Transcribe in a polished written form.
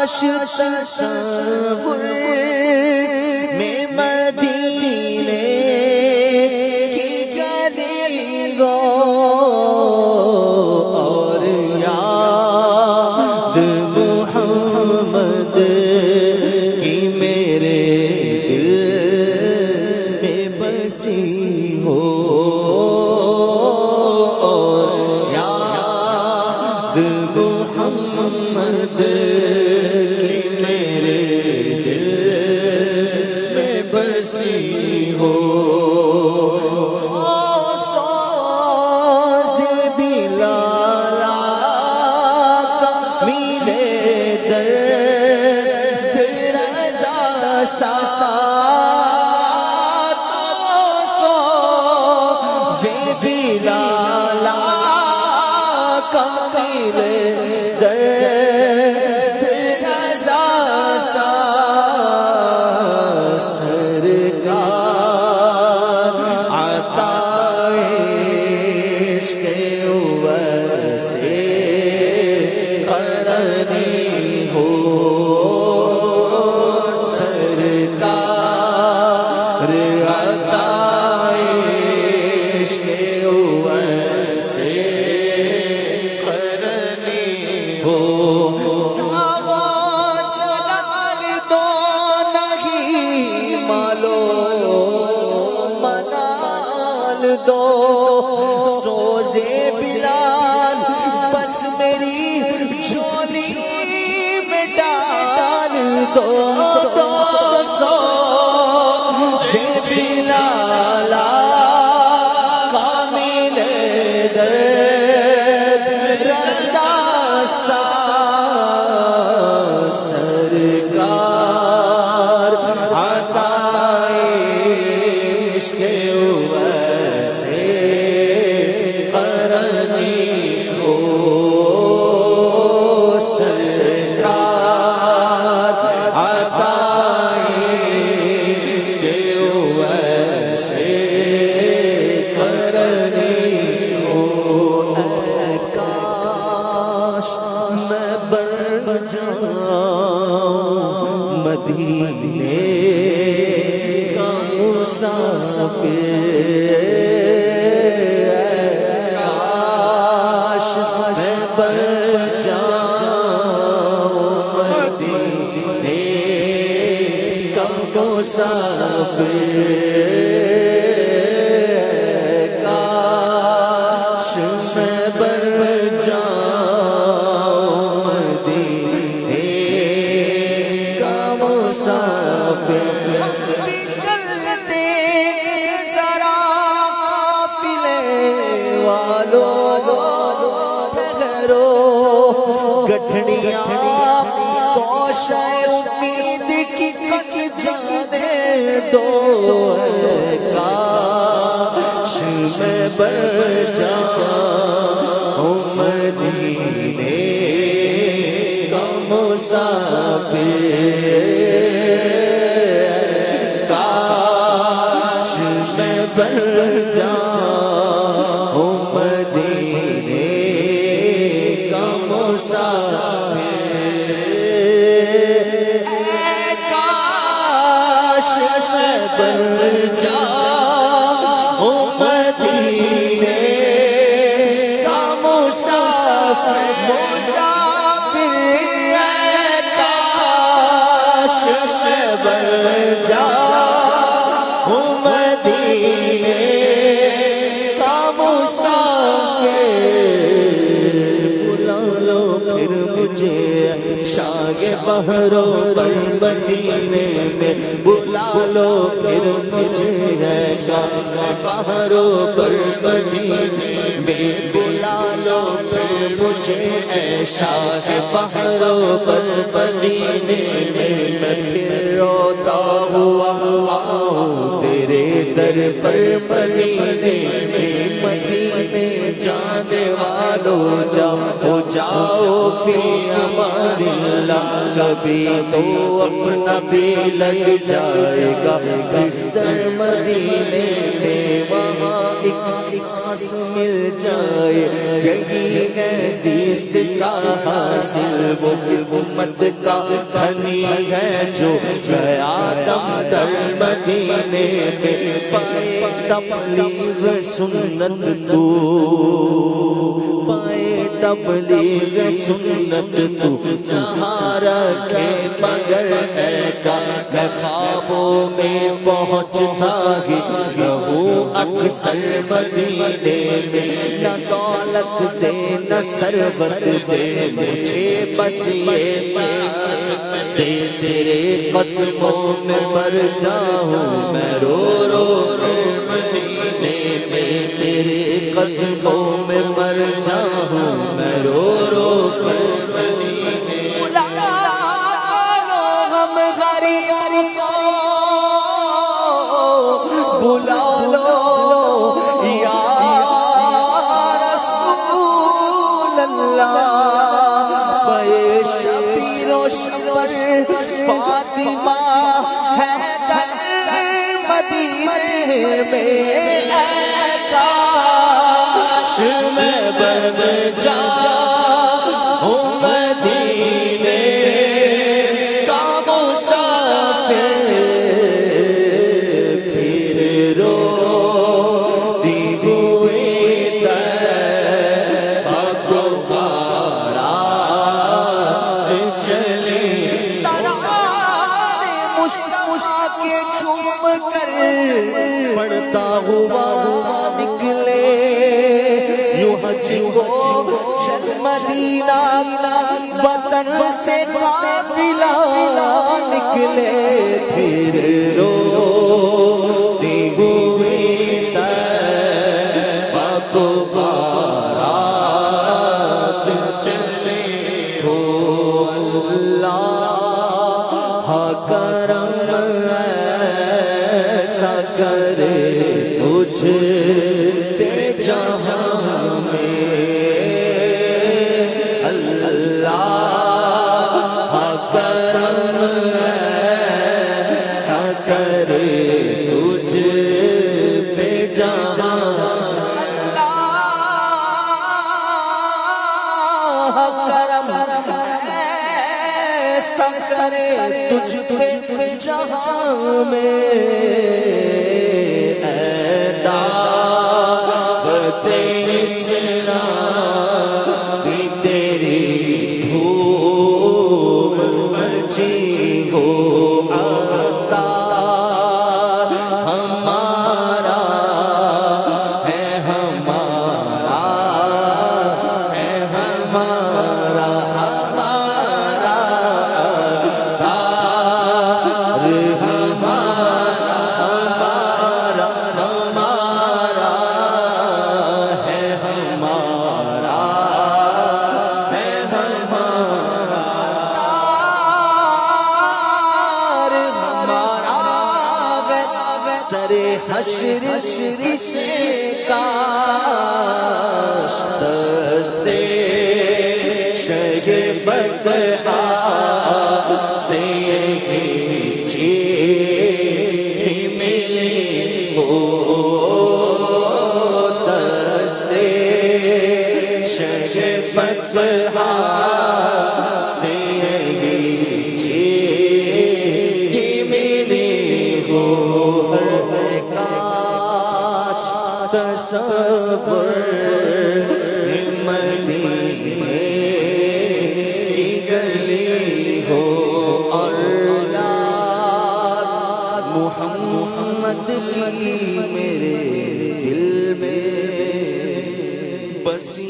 تصور میں مدینے کی گلیوں اور یاد محمد کی میرے دل میں بسی ہو، اور یاد محمد ہو، سوز بلال کا میرے درد رضا ساتھ، سوز بلال کا میرے درد رضا ساتھ، سرکار عطائش کے وسے قرنی ہو، سرکار عطائش کے وسے قرنی ہو، دو سوزے بلال بس میری جھولی میں ڈال دو، دو سوزے بلال کامل درد رضا ساتھ، سرکار عطائش کے مدینے کا مسافر، کاش میں بن جاؤں مدینے کا مسافر، کاش میں بن جاؤں مدینے مسافر، چلتے ذرا قافلے والوں ٹھہرو، گٹھڑیاں توشہ امید کی کس جانے دو، کاش میں بن جاؤں مدینے کا مسافر، میں بن جاؤں مدینے کا مسافر، اے کاش میں بن جاؤں مدینے کا مسافر، مسافر، اے کاش میں بن جاؤں مدینے کا مسافر، بلا لو پھر مجھے شاگ بحروں پر مدینے میں، بلا لو پھر مجھے بحروں پر مدینے میں، بلا لو پھر مجھے شاگ بحروں پر مدینے میں، میں پھر روتا ہوا تیرے در پر مدینے میں، مدینے جانے والوں جاؤ جاؤ فی امان اللہ، کبھی تو اپنا بھی لگ جائے گا بستر مدینے میں، وہاں ایک پاس مل جائے یہی ہے زیست کا حاصل وہ قسمت کا دھنی ہے جو گیا دم در مدینے میں پائے تبلیغ سنت تو پائے تبلیغ سنت تو جہاں رکھے مگر اے کا میں خوابوں میں پہنچتا ہی رہوں اکثر مدینے میں نہ دولت دے نہ ثروت دے مجھے بس یہ دے تیرے قدموں میں مر جاؤں میں رو رو رو مدینے میں تیرے قدموں میں مر جاؤں میں رو رو رو بلا لو ہم غریب بلا لو یا رسول اللہ بے شبیر و شبر فاطمہ ہے در مدینے میں کاش میں بن جاؤں مدینے کا مسافر پھر روتی ہوئی طیبہ کو بارات چلی ترانے مسا کے جھوم کر پڑھتا ہوا نکلے یوں حج کو چل مدینہ وطن سے قافلہ نکلے پھر روتی ہوئی طیبہ کو بارات چلے ہو اللہ کرم ایسا کرے تجھ پہ جہاں میں اللہ کرم ایسا کرے تجھ پہ جہاں اللہ کرم ایسا کرے تجھ پہ جہاں میں دعوت اسلام بھی تیری دھوم مچی ہو عطار ہمارا ہے ہمارا ہے ہمارا ہمارا عطار ہمارا ہمارا ہے ہمارا ہے ہمارا سر حشر سے کاش دستے شجبت سے یہی چیٹھی ملی ہو دستے شجبت سے یہی چیٹھی ملی ہو کاش تصور مدینے کی گلی ہو اور یاد محمد کی میرے دل میں بسی